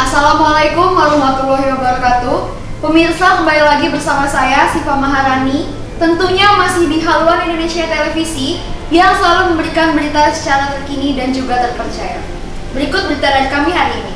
Assalamualaikum warahmatullahi wabarakatuh. Pemirsa, kembali lagi bersama saya Siva Maharani. Tentunya masih di Haluan Indonesia Televisi yang selalu memberikan berita secara terkini dan juga terpercaya. Berikut berita dari kami hari ini.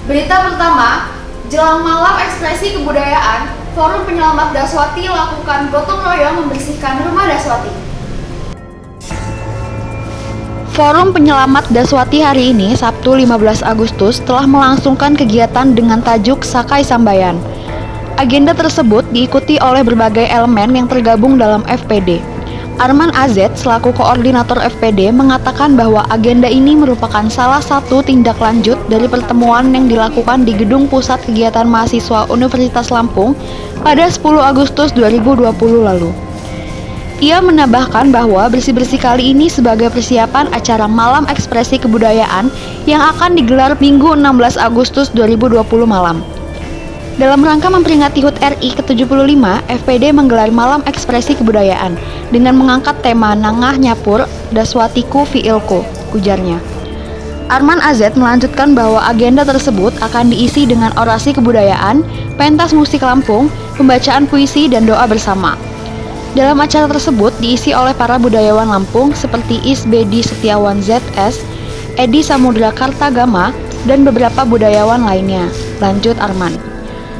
Berita pertama, jelang malam ekspresi kebudayaan, Forum Penyelamat Daswati lakukan gotong royong membersihkan rumah Daswati. Forum Penyelamat Daswati hari ini, Sabtu 15 Agustus, telah melangsungkan kegiatan dengan tajuk Sakai Sambayan. Agenda tersebut diikuti oleh berbagai elemen yang tergabung dalam FPD. Arman AZ selaku koordinator FPD mengatakan bahwa agenda ini merupakan salah satu tindak lanjut dari pertemuan yang dilakukan di Gedung Pusat Kegiatan Mahasiswa Universitas Lampung pada 10 Agustus 2020 lalu. Ia menambahkan bahwa bersih-bersih kali ini sebagai persiapan acara Malam Ekspresi Kebudayaan yang akan digelar Minggu 16 Agustus 2020 malam. Dalam rangka memperingati HUT RI ke-75, FPD menggelar Malam Ekspresi Kebudayaan dengan mengangkat tema Nangah Nyapur Daswatiku Fiilku, ujarnya. Arman AZ melanjutkan bahwa agenda tersebut akan diisi dengan orasi kebudayaan, pentas musik Lampung, pembacaan puisi, dan doa bersama. Dalam acara tersebut diisi oleh para budayawan Lampung seperti Isbedi Setiawan ZS, Edi Samudra Kartagama, dan beberapa budayawan lainnya, lanjut Arman.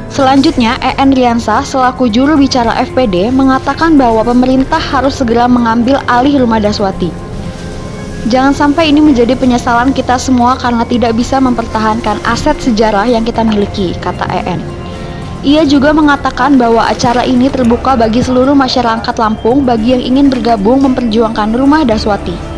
Selanjutnya, EN Riansah selaku juru bicara FPD mengatakan bahwa pemerintah harus segera mengambil alih rumah Daswati. Jangan sampai ini menjadi penyesalan kita semua karena tidak bisa mempertahankan aset sejarah yang kita miliki, kata EN. Ia juga mengatakan bahwa acara ini terbuka bagi seluruh masyarakat Lampung bagi yang ingin bergabung memperjuangkan rumah Daswati.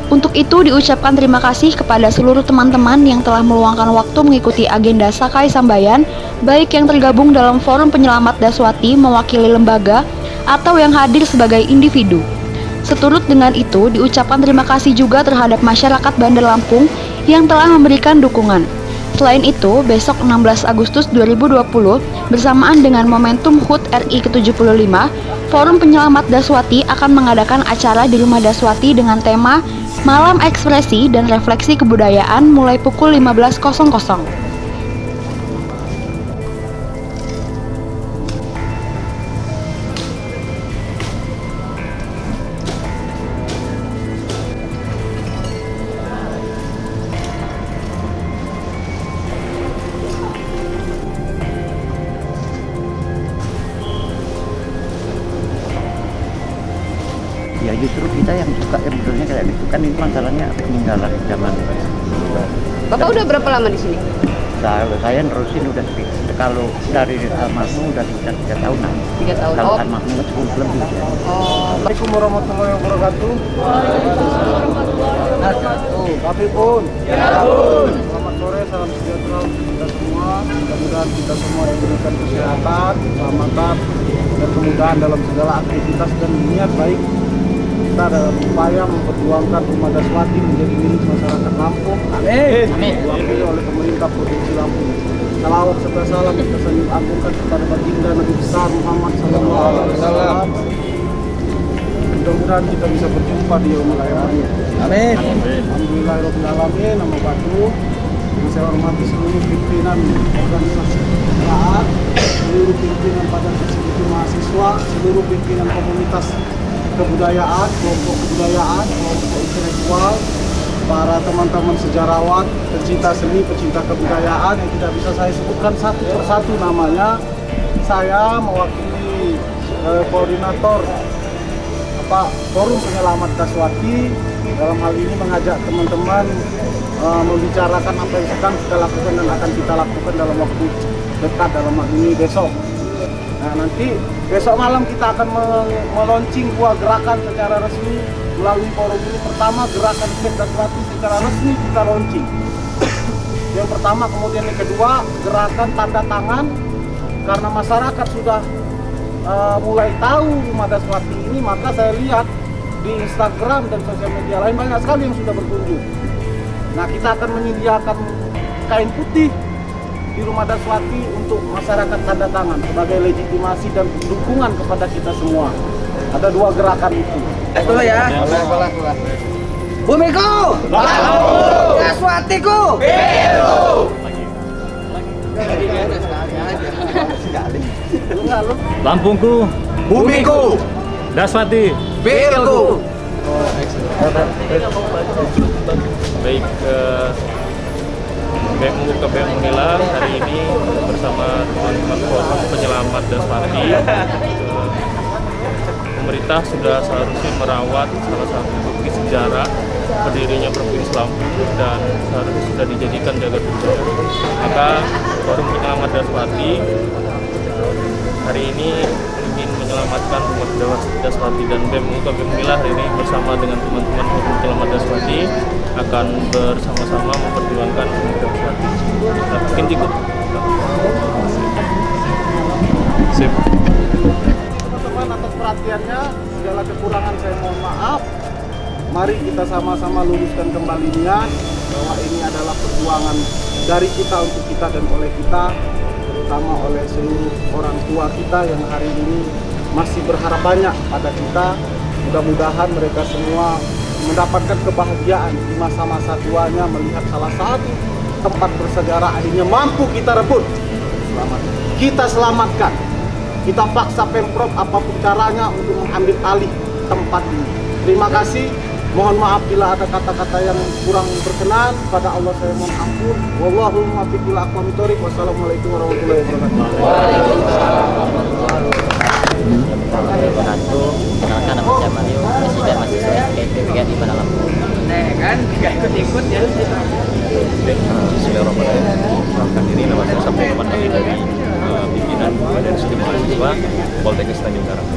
Untuk itu diucapkan terima kasih kepada seluruh teman-teman yang telah meluangkan waktu mengikuti agenda Sakai Sambayan, baik yang tergabung dalam Forum Penyelamat Daswati mewakili lembaga atau yang hadir sebagai individu. Seturut dengan itu, diucapkan terima kasih juga terhadap masyarakat Bandar Lampung yang telah memberikan dukungan. Selain itu, besok 16 Agustus 2020, bersamaan dengan momentum HUT RI ke-75, Forum Penyelamat Daswati akan mengadakan acara di Rumah Daswati dengan tema Malam Ekspresi dan Refleksi Kebudayaan mulai pukul 15.00. Ya justru kita yang suka sebetulnya kayak gitu kan, ini masalahnya peninggalan zaman. Bapak udah berapa lama di sini? Saya nerusin udah kalau dari almarhum udah 3 tahunan. 3 tahun. Kalau almarhum 10 lebih. Ya. Assalamualaikum warahmatullahi wabarakatuh. Kami pun. Selamat sore, salam sejahtera untuk kita semua. Mudah-mudahan kita semua diberikan kesehatan, keselamatan, dan kemudahan dalam segala aktivitas dan niat baik kita dalam upaya memperjuangkan rumah Daswati menjadi milik masyarakat Lampung. Amin. Diwakili oleh pemerintah Provinsi Lampung. Salawat serta salam kita agungkan kepada baginda Nabi besar Muhammad SAW. Mudah-mudahan kita bisa berjumpa di yaumul akhir. Amin. Alhamdulillahirabbil alamin. Nama Batu. Saya hormati seluruh pimpinan organisasi kebudayaan, seluruh pimpinan Badan Eksekutif Mahasiswa, seluruh pimpinan komunitas kebudayaan, kelompok kebudayaan, kelompok intelektual, para teman-teman sejarawan, pecinta seni, pecinta kebudayaan yang tidak bisa saya sebutkan satu persatu namanya. Saya mewakili koordinator Forum Penyelamat Daswati dalam hal ini mengajak teman-teman membicarakan apa yang sedang kita lakukan dan akan kita lakukan dalam waktu dekat, dalam hal ini besok. Nah, nanti besok malam kita akan meluncing buah gerakan secara resmi melalui forum ini. Pertama, gerakan Camp Daswati secara resmi kita launching. Yang pertama, kemudian yang kedua, gerakan tanda tangan karena masyarakat sudah mulai tahu Rumah Daswati ini, maka saya lihat di Instagram dan sosial media lain banyak sekali yang sudah berkunjung. Nah, kita akan menyediakan kain putih di Rumah Daswati untuk masyarakat tanda tangan sebagai legitimasi dan dukungan kepada kita semua. Ada 2 gerakan itu. Dulu ya. Bumiku, Daswatiku, biru. Lampungku, Bumiku, Daswati. biruku. Baik, BEM membuka BEM Unilang hari ini bersama teman-teman forum penyelamat Daswati. Pemerintah sudah seharusnya merawat salah satu bukti sejarah berdirinya Provinsi Lampung dan seharusnya sudah dijadikan jagat budaya. Maka forum penyelamat Daswati hari ini ingin menyelamatkan umat Daswati, dan BEM membuka BEM Unilang hari ini bersama dengan teman-teman forum penyelamat Daswati akan bersama-sama memperjuangkan umat Daswati. Mungkin ikut. Sip. Teman-teman, atas perhatiannya, segala kekurangan saya mohon maaf. Mari kita sama-sama luruskan kembali niat bahwa ini adalah perjuangan dari kita untuk kita dan oleh kita, terutama oleh seluruh orang tua kita yang hari ini masih berharap banyak pada kita. Mudah-mudahan mereka semua mendapatkan kebahagiaan di masa-masa tuanya melihat salah satu tempat bersejarah akhirnya mampu kita rebut. Kita selamatkan. Kita paksa Pemprov apapun caranya untuk mengambil alih tempat ini. Terima kasih. Mohon maaf bila ada kata-kata yang kurang berkenan. Pada Allah saya mohon ampun. Wallahul muwaffiq ila aqwamit thoriq. Wassalamualaikum warahmatullahi wabarakatuh. Kenalkan, nama saya Mario, Presiden mahasiswa SKIP di Bandar Lampung. Kan nggak ikut-ikut ya. Bismillahirrahmanirrahim. Perkenalkan diri, nama saya Sabtu Muhammad Ali dari pimpinan Badan Studi Mahasiswa Poltekkes Tanjung Karang.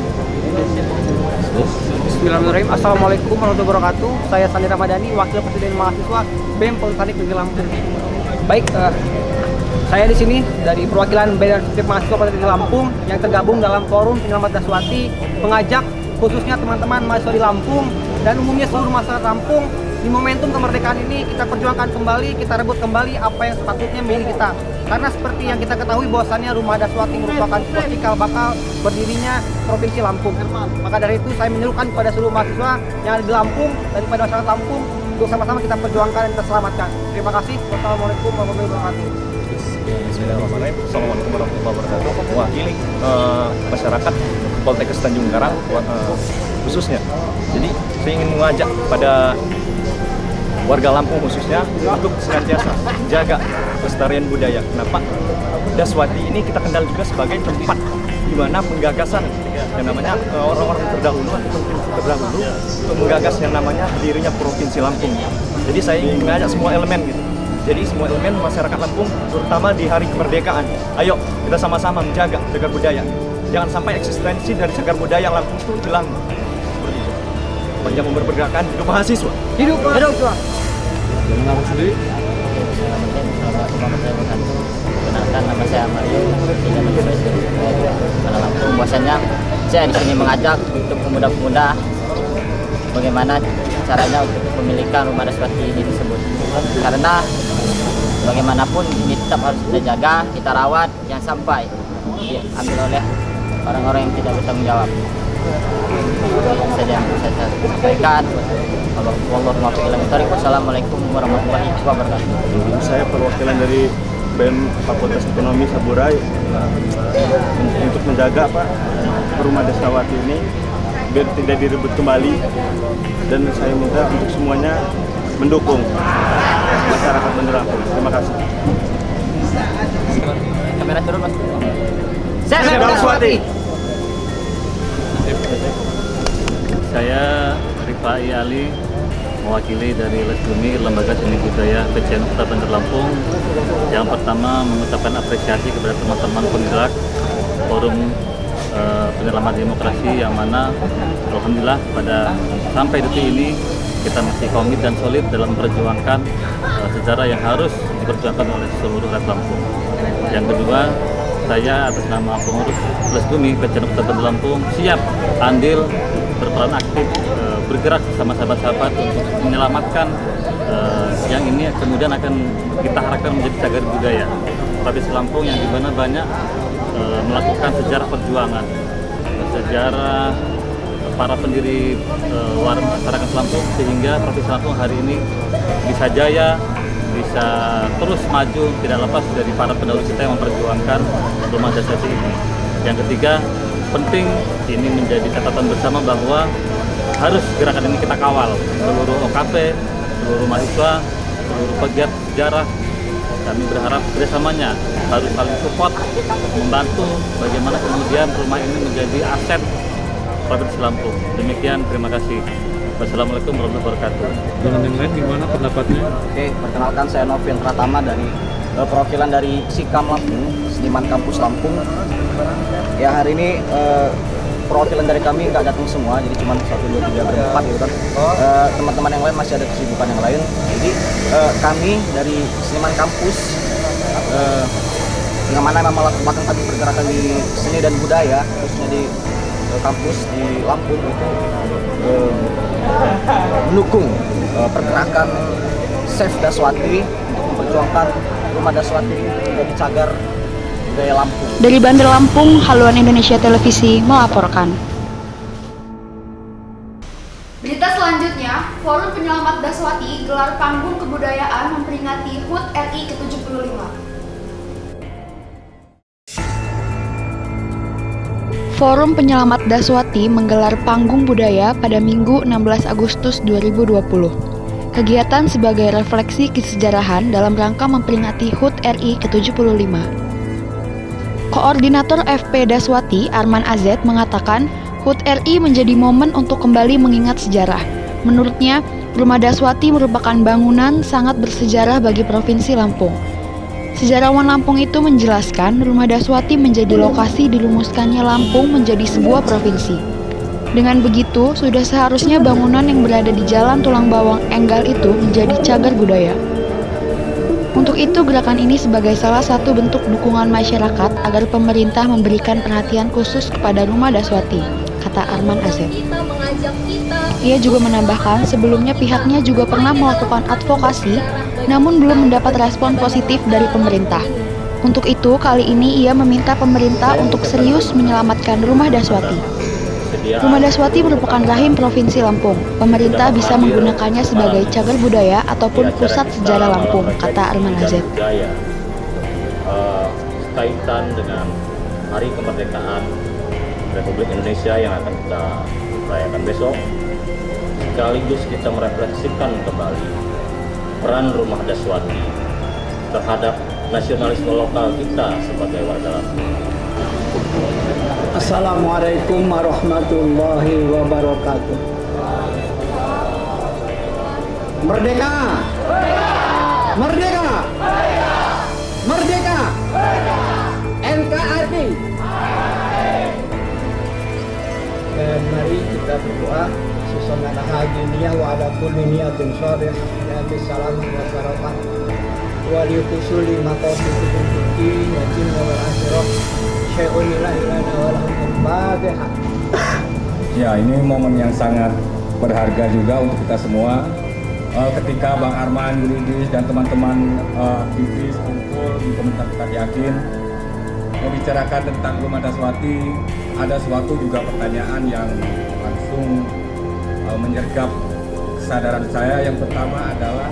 Bismillahirrahmanirrahim. Assalamualaikum warahmatullahi wabarakatuh. Saya Sandi Ramadhani, Wakil Presiden Mahasiswa BEM Politeknik Negeri Lampung. Baik, saya di sini dari perwakilan Badan Studi Mahasiswa Politeknik Negeri Lampung yang tergabung dalam Forum Penyelamat Daswati, mengajak khususnya teman-teman mahasiswa di Lampung dan umumnya seluruh masyarakat Lampung di momentum kemerdekaan ini kita perjuangkan kembali, kita rebut kembali apa yang sepatutnya milik kita. Karena seperti yang kita ketahui bahwasannya Rumah Daswati merupakan sebuah cikal bakal berdirinya Provinsi Lampung. Maka dari itu saya menyerukan kepada seluruh mahasiswa yang ada di Lampung dan kepada masyarakat Lampung untuk sama-sama kita perjuangkan dan kita selamatkan. Terima kasih. Wassalamualaikum warahmatullahi wabarakatuh. Bismillahirrahmanirrahim. Assalamualaikum warahmatullahi wabarakatuh. Mewakili masyarakat Poltekkes Tanjung Karang khususnya. Jadi saya ingin mengajak pada warga Lampung khususnya untuk senantiasa jaga kelestarian budaya. Kenapa? Daswati ini kita kenal juga sebagai tempat di mana penggagasan yang namanya orang-orang terdahulu untuk menggagas yang namanya dirinya Provinsi Lampung. Jadi saya ingin mengajak semua elemen gitu. Jadi semua elemen masyarakat Lampung, terutama di hari kemerdekaan, ayo kita sama-sama menjaga cagar budaya. Jangan sampai eksistensi dari cagar budaya Lampung itu hilang. Seperti itu. Panjang umur pergerakan, hidup mahasiswa. Hidup mahasiswa. Kenalkan, nama saya Mario, Presiden mahasiswa SKIP Bandar Lampung. Bahwasanya saya di sini mengajak untuk pemuda-pemuda bagaimana caranya untuk pemilikan Rumah Daswati ini tersebut. Karena bagaimanapun ini tetap harus kita jaga, kita rawat, jangan sampai diambil oleh orang-orang yang tidak bertanggung jawab. Itu saja yang bisa saya sampaikan. Wassalamualaikum warahmatullahi wabarakatuh. Saya perwakilan dari BEM Fakultas Ekonomi Saburai untuk menjaga Rumah Daswati ini biar tidak direbut kembali, dan saya minta untuk semuanya mendukung masyarakat Bandar Lampung. Terima kasih. Kamera turun, Mas. Saya Daswati. Saya Rifai Ali, mewakili dari Lesbumi Lembaga Seni Budaya PCN Kota Bandar Lampung. Yang pertama mengucapkan apresiasi kepada teman-teman penggerak Forum Penyelamat Demokrasi, yang mana alhamdulillah pada sampai detik ini kita masih komit dan solid dalam memperjuangkan sejarah yang harus diperjuangkan oleh seluruh rakyat Lampung. Yang kedua, saya atas nama pengurus Plus Bumi Pecandu Kabupaten Lampung siap andil berperan aktif bergerak sama sahabat-sahabat untuk menyelamatkan yang ini kemudian akan kita harapkan menjadi cagar budaya Provinsi Lampung yang dimana banyak melakukan sejarah perjuangan, sejarah para pendiri masyarakat Lampung sehingga Provinsi Lampung hari ini bisa jaya, bisa terus maju tidak lepas dari para pendahulu kita yang memperjuangkan Rumah Daswati ini. Yang ketiga, penting ini menjadi catatan bersama bahwa harus gerakan ini kita kawal, seluruh OKP, seluruh mahasiswa, seluruh pegiat sejarah. Kami berharap kerjasamanya harus saling support, membantu bagaimana kemudian rumah ini menjadi aset Provinsi Lampung. Demikian, terima kasih. Wassalamualaikum warahmatullahi wabarakatuh. Dengan yang lain gimana pendapatnya? Oke, perkenalkan saya Novin Pratama dari perwakilan dari Sikam Lampung, Seniman Kampus Lampung. Ya hari ini perwakilan dari kami nggak datang semua, jadi cuma 1, 2, 3, 4 gitu kan. Teman-teman yang lain masih ada kesibukan yang lain. Jadi kami dari Seniman Kampus yang mana memang melakukan tadi pergerakan di seni dan budaya, khususnya di kampus di Lampung itu mendukung pergerakan Save Daswati untuk memperjuangkan Rumah Daswati menjadi cagar budaya Lampung. Dari Bandar Lampung, Haluan Indonesia Televisi melaporkan. Berita selanjutnya, Forum Penyelamat Daswati gelar panggung kebudayaan memperingati HUT RI ke-75. Forum Penyelamat Daswati menggelar panggung budaya pada Minggu 16 Agustus 2020. Kegiatan sebagai refleksi kesejarahan dalam rangka memperingati HUT RI ke-75. Koordinator FP Daswati, Arman Azet, mengatakan HUT RI menjadi momen untuk kembali mengingat sejarah. Menurutnya, Rumah Daswati merupakan bangunan sangat bersejarah bagi Provinsi Lampung. Sejarawan Lampung itu menjelaskan Rumah Daswati menjadi lokasi dirumuskannya Lampung menjadi sebuah provinsi. Dengan begitu, sudah seharusnya bangunan yang berada di Jalan Tulang Bawang Enggal itu menjadi cagar budaya. Untuk itu, gerakan ini sebagai salah satu bentuk dukungan masyarakat agar pemerintah memberikan perhatian khusus kepada Rumah Daswati, kata Arman Azet. Ia juga menambahkan sebelumnya pihaknya juga pernah melakukan advokasi, namun belum mendapat respon positif dari pemerintah. Untuk itu, kali ini ia meminta pemerintah untuk serius menyelamatkan Rumah Daswati. Rumah Daswati merupakan rahim Provinsi Lampung. Pemerintah bisa menggunakannya sebagai cagar budaya ataupun pusat sejarah Lampung, kata Arman Azet. Kaitan dengan Hari Kemerdekaan Republik Indonesia yang akan kita rayakan besok, sekaligus kita merefleksikan kembali peran Rumah Daswati terhadap nasionalisme lokal kita sebagai warga Lampung. Assalamualaikum warahmatullahi wabarakatuh. Merdeka! Merdeka! Merdeka! NKRI! Mari kita berdoa susunan hajiniyah wa ala kulli niyatin shalihah ya bisalam wa barakah wa li husuli maqasidil fiqhi wa jinna wal akhirah syai'un la ilaha wa lahum fatihah. Ya, ini momen yang sangat berharga juga untuk kita semua. Ketika Bang Arman, Yuridis dan teman-teman aktivis kumpul di Komunitas Kita Yakin membicarakan tentang Rumah Daswati, ada suatu juga pertanyaan yang langsung menyergap kesadaran saya. Yang pertama adalah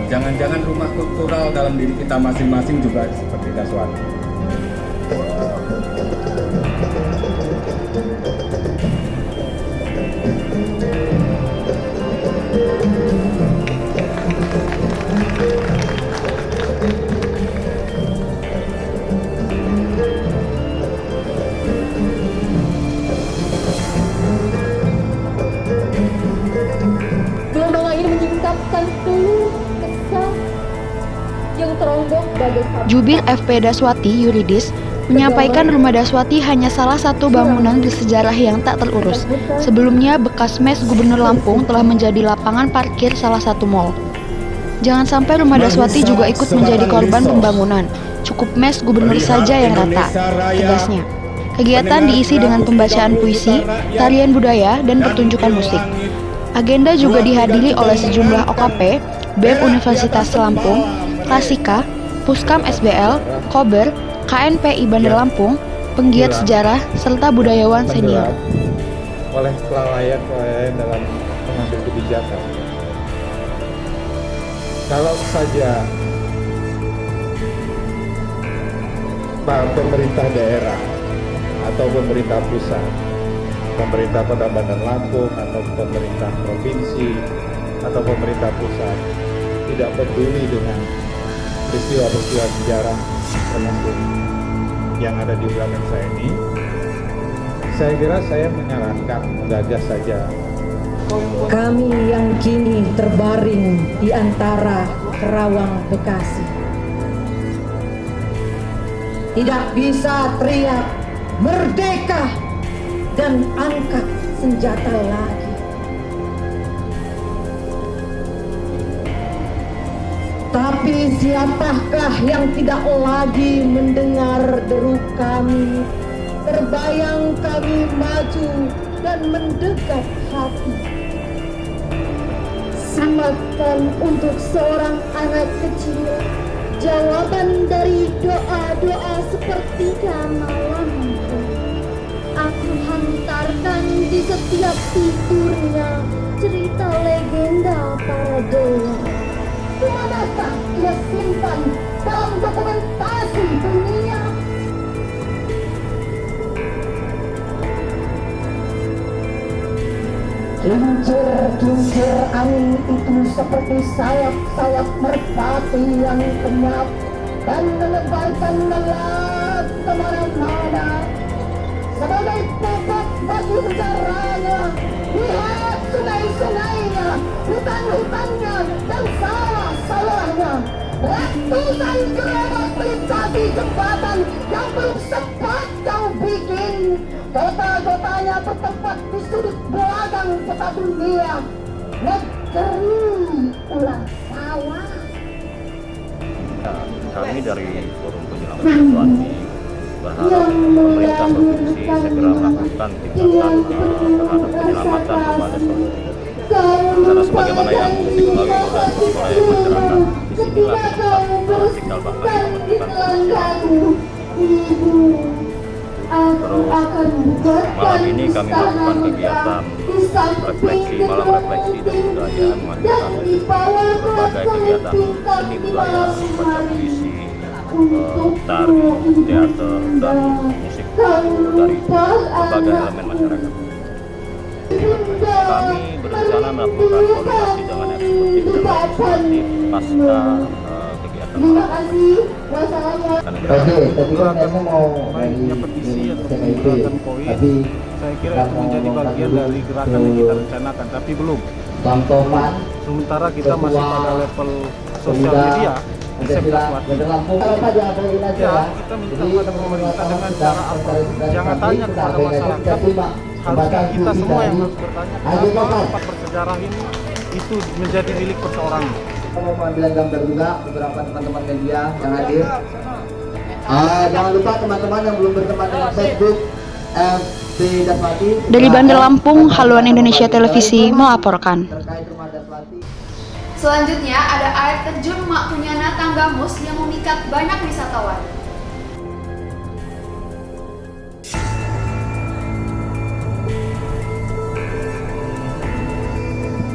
jangan-jangan rumah kultural dalam diri kita masing-masing juga seperti Daswati. Jubir FP Daswati, Yuridis, menyampaikan Rumah Daswati hanya salah satu bangunan bersejarah yang tak terurus. Sebelumnya, bekas mes Gubernur Lampung telah menjadi lapangan parkir salah satu mal. Jangan sampai Rumah Daswati juga ikut menjadi korban pembangunan. cukup mes gubernur saja yang rata, tegasnya. Kegiatan diisi dengan pembacaan puisi, tarian budaya, dan pertunjukan musik. Agenda juga dihadiri oleh sejumlah OKP, BEM Universitas Lampung, Klasika, Puskam SBL, Kober, KNPI Bandar Lampung, penggiat sejarah, serta budayawan senior. Oleh kelalaian dalam mengambil kebijakan. Kalau saja pemerintah daerah atau pemerintah pusat, pemerintah Kota Bandar Lampung atau pemerintah provinsi atau pemerintah pusat tidak peduli dengan peristiwa-peristiwa sejarah termasuk yang ada di belakang saya ini, saya kira saya menyarankan menggagas saja. Kami yang kini terbaring di antara Kerawang Bekasi tidak bisa teriak merdeka dan angkat senjata lagi. Tapi siapakah yang tidak lagi mendengar deru kami? Terbayang kami maju dan mendekat hati. Simakan untuk seorang anak kecil jawaban dari doa-doa sepertiga malamku. Aku hantarkan di setiap tidurnya cerita legenda para dewa. Dimanakah ia simpan dalam dokumentasi dunia? Kincir-kincir angin itu seperti sayap-sayap merpati yang kenyap dan menebarkan melak kemana-mana. Sebagai pokok bagi udaranya, lihat sungai-sungainya, hutan-hutannya, dan sawah-sawahnya. Ratusan gerobak melintasi jembatan yang belum sempat kau bikin. Kota-kotanya bertempat di sudut belakang kota dunia. Negeri ulang sawah. Kami dari Forum Penyelamat Situasi berharap pemerintah provinsi segera melakukan tindakan terhadap penyelamatan rumah adat Swazi. Karena sebagaimana yang diketahui dan oleh masyarakat, disinilah tempat tinggal bangsa yang menentukan Terus malam ini kami melakukan kegiatan malam refleksi dan budaya, menghadirkan berbagai kegiatan seni budaya, baca puisi, tari, teater, dan musik dari berbagai elemen masyarakat. Kami berencana melakukan koordinasi dengan eksekutif dan legislatif pasca kegiatan malam. Oke, tadi kan kamu mau baiknya petisi atau gerakan poin, saya kira itu menjadi bagian dari gerakan yang kita rencanakan, tapi belum. Sementara kita masih pada level sosial media, ya, kita minta pada pemerintah dengan cara apa? Jangan tanya kepada masyarakat, harusnya kita semua yang harus bertanya kenapa tempat bersejarah ini itu menjadi milik perseorangan. Mau pengambilan gambar juga beberapa teman-teman media yang hadir. Jangan lupa teman-teman yang belum berteman dengan Facebook FB Daswati. Dari Bandar Lampung, Haluan Indonesia Televisi melaporkan. Selanjutnya ada air terjun Mak Kunyana Tanggamus yang memikat banyak wisatawan.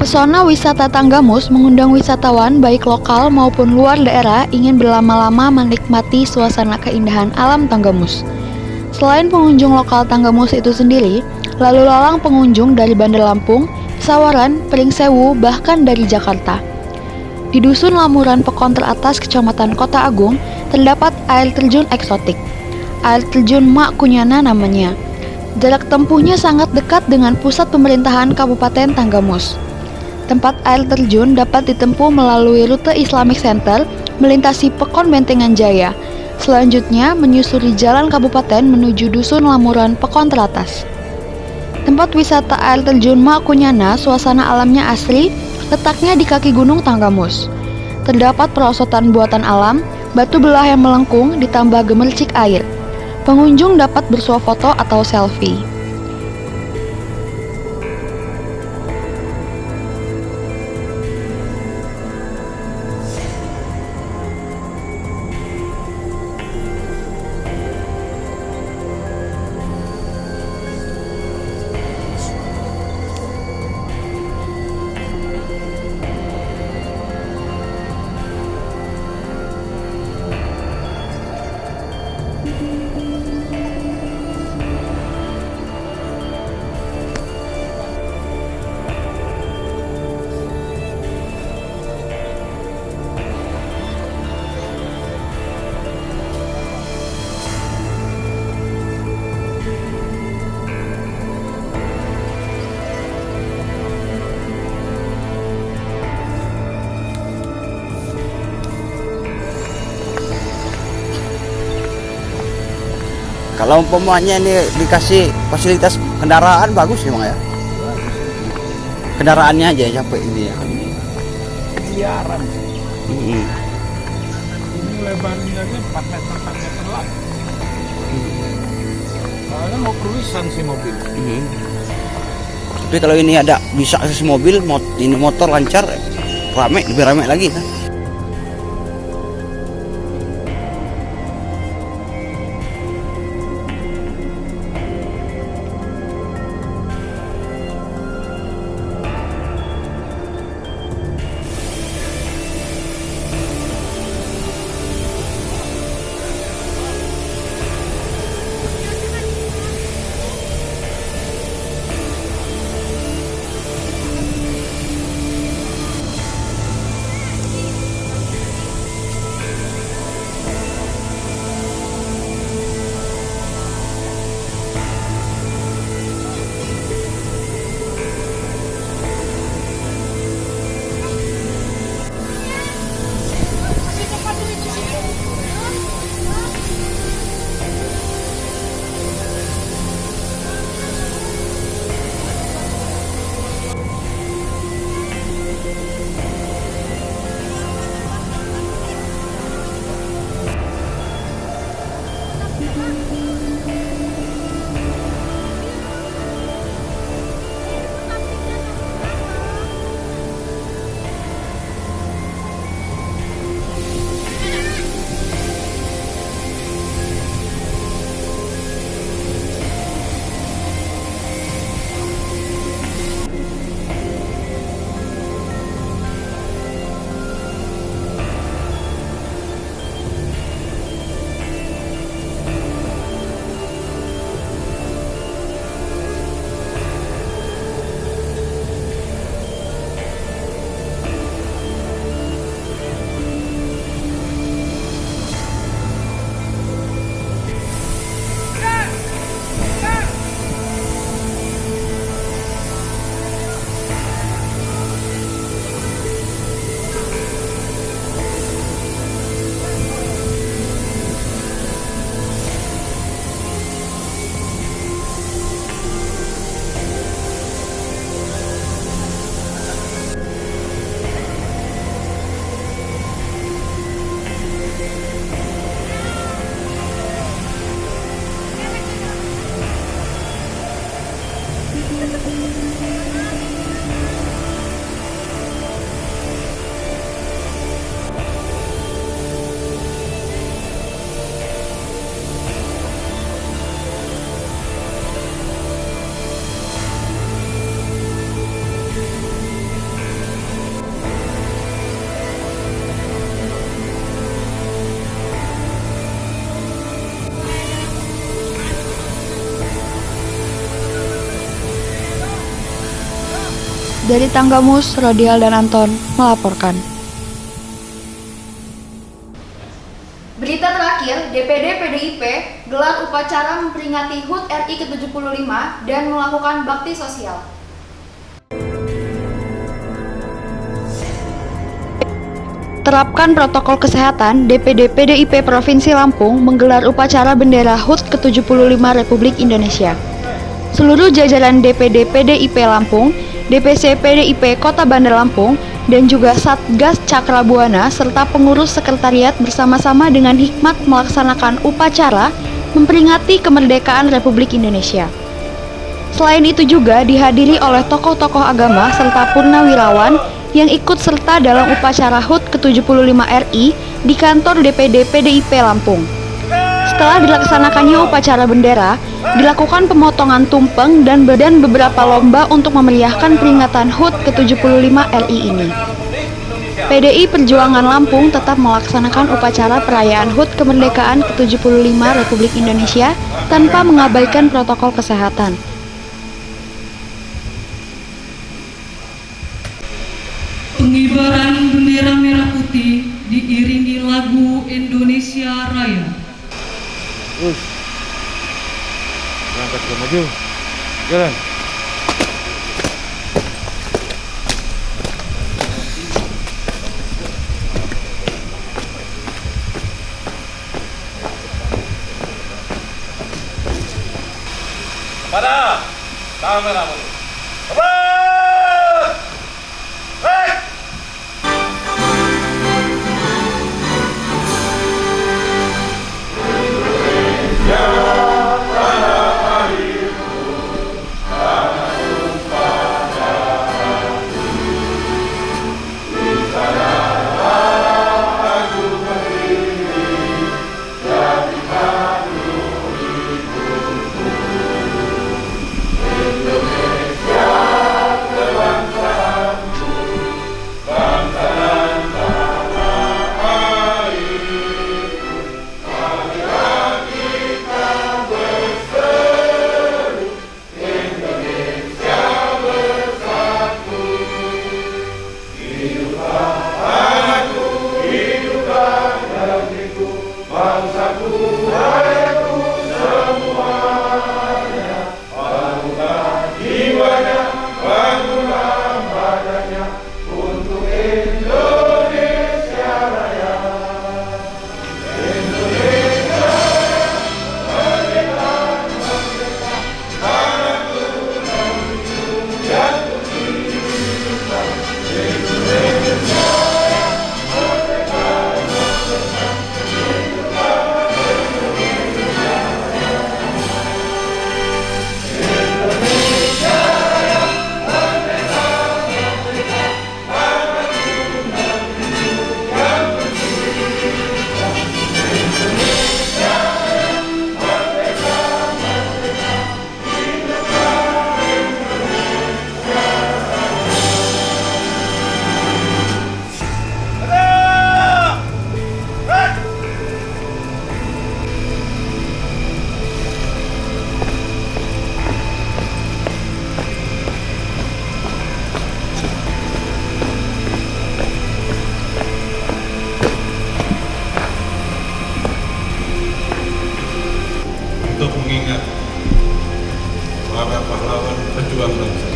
Pesona wisata Tanggamus mengundang wisatawan baik lokal maupun luar daerah ingin berlama-lama menikmati suasana keindahan alam Tanggamus. Selain pengunjung lokal Tanggamus itu sendiri, lalu lalang pengunjung dari Bandar Lampung, Sawaran, Pringsewu, bahkan dari Jakarta. Di Dusun Lamuran Pekon Teratas, Kecamatan Kota Agung, terdapat air terjun eksotik. Air terjun Mak Kunyana namanya. Jarak tempuhnya sangat dekat dengan pusat pemerintahan Kabupaten Tanggamus. Tempat air terjun dapat ditempuh melalui rute Islamic Center, melintasi Pekon Bentengan Jaya. Selanjutnya menyusuri jalan kabupaten menuju Dusun Lamuran Pekon Teratas. Tempat wisata air terjun Mak Kunyana, suasana alamnya asri, letaknya di kaki Gunung Tanggamus. Terdapat perosotan buatan alam, batu belah yang melengkung ditambah gemercik air. Pengunjung dapat bersuah foto atau selfie. Kalau umpamanya ini dikasih fasilitas kendaraan bagus memang ya. Kendaraannya aja capek ini ya. Biaran. Mm-hmm. Ini lebarnya aja 4 meter lah. Soalnya mau cruisan sih mobil. Mm-hmm. Tapi kalau ini ada bisa akses mobil, ini motor lancar, rame, lebih rame lagi kan. Dari Tanggamus, Rodial dan Anton melaporkan. Berita terakhir, DPD PDIP gelar upacara memperingati HUT RI ke-75 dan melakukan bakti sosial. Terapkan protokol kesehatan, DPD PDIP Provinsi Lampung menggelar upacara bendera HUT ke-75 Republik Indonesia. Seluruh jajaran DPD PDIP Lampung, DPC PDIP Kota Bandar Lampung, dan juga Satgas Cakrabuana serta pengurus sekretariat bersama-sama dengan hikmat melaksanakan upacara memperingati kemerdekaan Republik Indonesia. Selain itu juga dihadiri oleh tokoh-tokoh agama serta purnawirawan yang ikut serta dalam upacara HUT ke-75 RI di kantor DPD PDIP Lampung. Setelah dilaksanakannya upacara bendera, dilakukan pemotongan tumpeng dan beberapa lomba untuk memeriahkan peringatan HUT ke-75 RI ini. PDI Perjuangan Lampung tetap melaksanakan upacara perayaan HUT kemerdekaan ke-75 Republik Indonesia tanpa mengabaikan protokol kesehatan. Pengibaran bendera merah putih diiringi lagu Indonesia Raya. Berangkat ke maju, jalan. Pada kamera mundur. Untuk mengingat para pahlawan pejuang bangsa.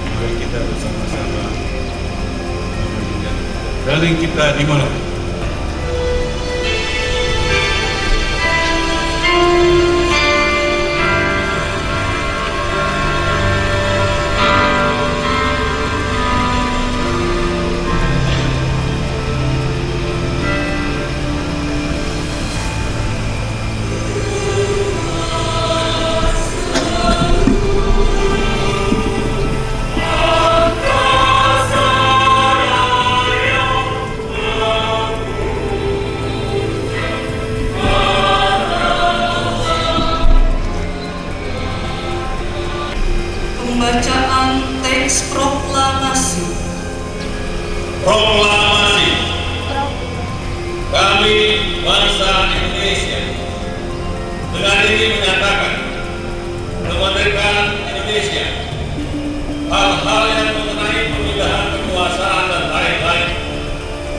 Mari kita bersama-sama menunjukkan dalih kita dimulai. Pembacaan teks proklamasi. Proklamasi. Kami bangsa Indonesia dengan ini menyatakan kemerdekaan Indonesia, hal-hal yang mengenai pemindahan kekuasaan dan lain-lain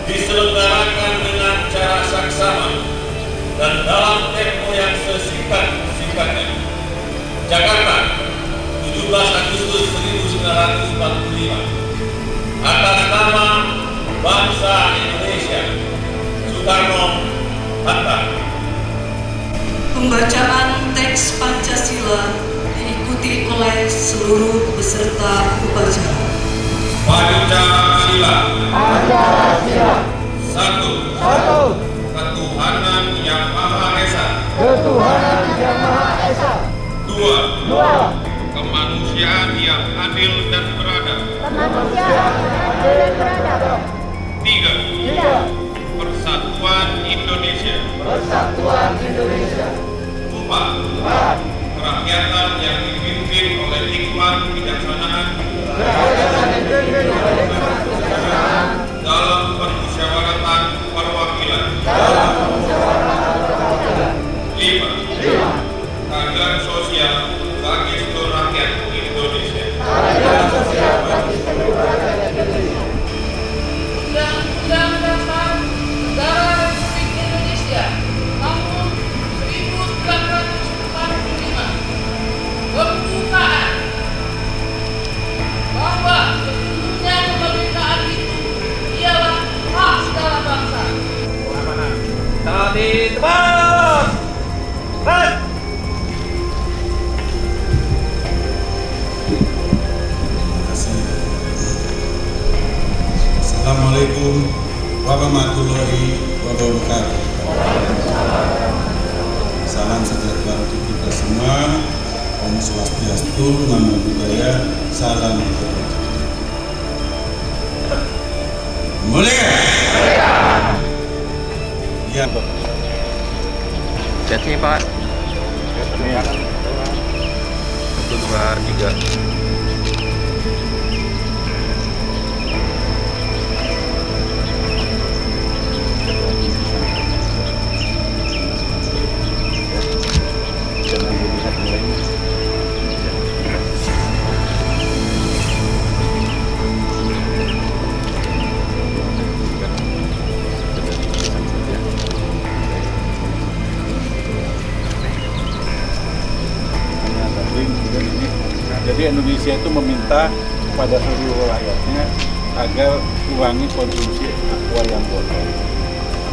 diselenggarakan dengan cara saksama dan dalam tempo yang sesingkat-singkatnya. Jakarta, 17 Agustus 1945. Atas nama bangsa Indonesia, Soekarno-Hatta. Pembacaan teks Pancasila diikuti oleh seluruh peserta upacara. Pancasila. Pancasila. Satu. Ketuhanan Yang Maha Esa. Ketuhanan Yang Maha Esa. Dua. Kemanusiaan yang adil dan beradab. Kemanusiaan yang adil dan beradab. Tiga. Persatuan Indonesia. Persatuan Indonesia. Empat. Kerakyatan yang dipimpin oleh hikmat kebijaksanaan dalam permusyawaratan perwakilan. Lima. Keadilan sosial bagi seluruh rakyat Indonesia. Undang-Undang Dasar Negara Republik Indonesia tahun 1945 pembukaan bahwa sesungguhnya kemerdekaan itu ialah hak segala bangsa. Tadi tepat. Baik. Assalamualaikum warahmatullahi wabarakatuh. Salam sejahtera untuk kita semua. Om Swastiastu, Namo Buddhaya, salam kebajikan. Merdeka! Ya, Pak. Chatnya Pak. Chatnya. 1, 2, 3. Jadi Indonesia itu meminta kepada seluruh rakyatnya agar kurangi konsumsi aqua yang botol.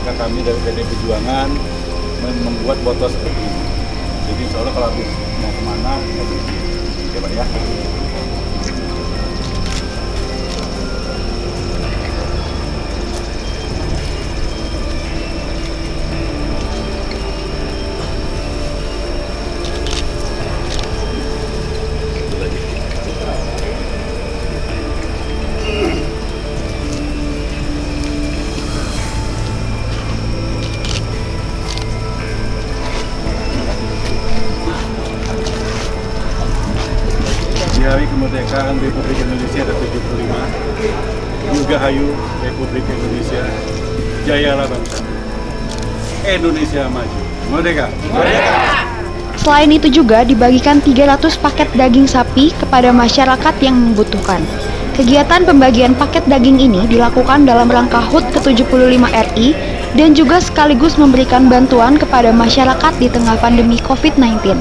Maka kami dari PD Perjuangan membuat botol seperti ini. Jadi insya Allah kalau habis mau kemana, habis ya Pak ya. Di Hari Kemerdekaan Republik Indonesia ke-75, Dirgahayu Republik Indonesia, jayalah bangsa. Indonesia maju. Merdeka! Selain itu juga dibagikan 300 paket daging sapi kepada masyarakat yang membutuhkan. Kegiatan pembagian paket daging ini dilakukan dalam rangka HUT ke-75 RI dan juga sekaligus memberikan bantuan kepada masyarakat di tengah pandemi COVID-19.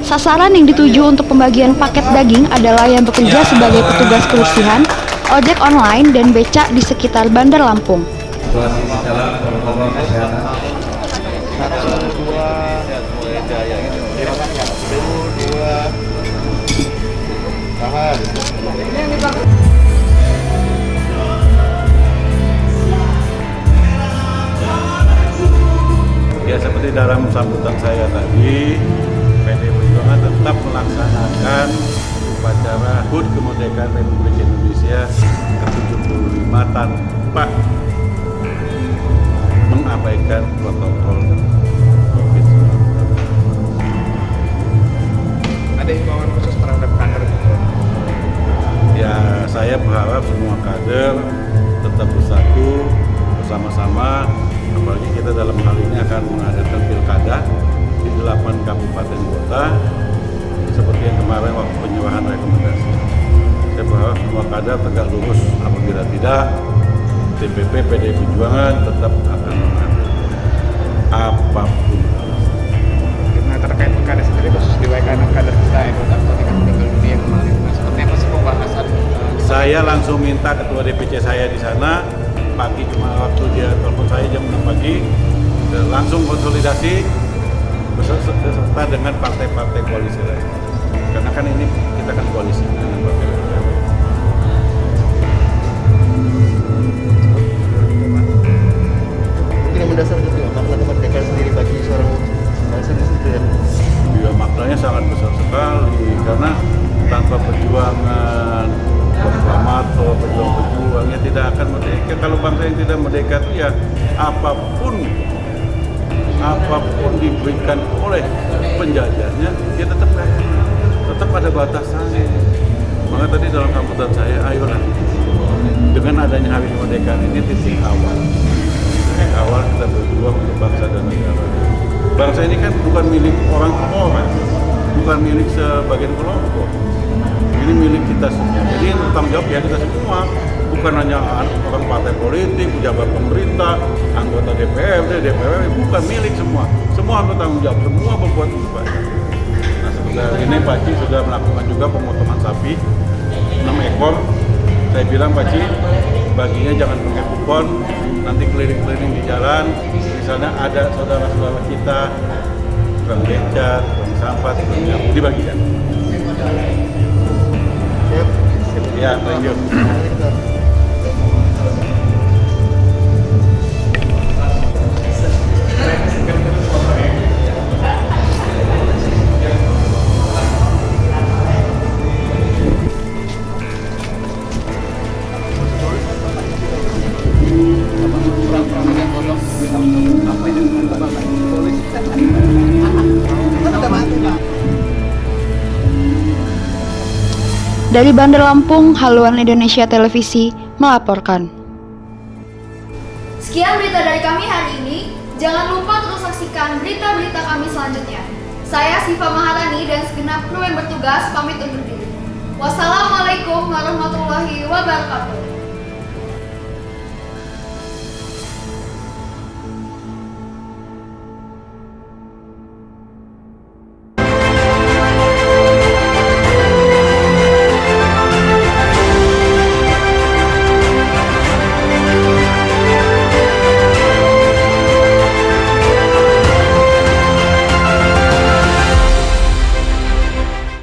Sasaran yang dituju untuk pembagian paket daging adalah yang bekerja sebagai petugas kebersihan, ojek online, dan becak di sekitar Bandar Lampung. Situasi dalam protokol kesehatan. 1, 2, 2, tahan. Ya seperti dalam sambutan saya tadi, PD Perjuangan tetap melaksanakan upacara HUT Kemerdekaan Republik Indonesia ke-75 tanpa mengabaikan protokol COVID-19. Ada himbauan khusus terhadap kader? Ya saya berharap semua kader tetap bersatu bersama-sama, apalagi kita dalam hal ini akan mengadakan pilkada di 8 kabupaten kota seperti yang kemarin waktu penyerahan rekomendasi. Saya berharap semua kader tegak lurus, apabila tidak DPP PD Perjuangan tetap akan mengambil apapun. Nah, terkait pilkada sendiri khusus di WKN kader kita yang meninggal dunia kemarin, seperti apa sih pembahasan? Saya langsung minta ketua DPC saya di sana pagi, cuma waktu dia telepon saya jam 6 pagi, langsung konsolidasi beserta dengan partai-partai koalisi lain. karena kan ini kita kan koalisi dengan Wakil Rakyat. Mungkin yang mendasar itu ya, makna kemerdekaan sendiri bagi seorang dasar itu ya. Ya, maknanya sangat besar sekali karena tanpa perjuangan proklamator, pejuang-pejuang ya tidak akan merdeka. Kalau bangsa yang tidak merdeka itu ya apapun diberikan oleh penjajahnya ya tetap ada batasannya. Maka tadi dalam sambutan saya, ayolah dengan adanya hari kemerdekaan ini titik awal kita berjuang untuk bangsa dan negara. Bangsa ini kan bukan milik orang-orang, bukan milik sebagian kelompok. Ini milik kita semua. Jadi tanggung jawab ya kita semua, bukan hanya orang partai politik, pejabat pemerintah, anggota DPRD, DPR, bukan milik semua. Semua harus tanggung jawab, semua berbuat untuk bangsa. Nah, sebenarnya ini Pak Ci sudah melakukan juga pemotongan sapi 6 ekor. Saya bilang Pak Ci, baginya jangan pakai kupon, nanti keliling-keliling di jalan, misalnya ada saudara-saudara kita tukang beca, tukang sampah, tukang nyapu, dibagikan. Ya, thank you. Dari Bandar Lampung, Haluan Indonesia Televisi melaporkan. Sekian berita dari kami hari ini. Jangan lupa terus saksikan berita-berita kami selanjutnya. Saya Siva Maharani dan segenap kru yang bertugas pamit undur diri. Wassalamualaikum warahmatullahi wabarakatuh.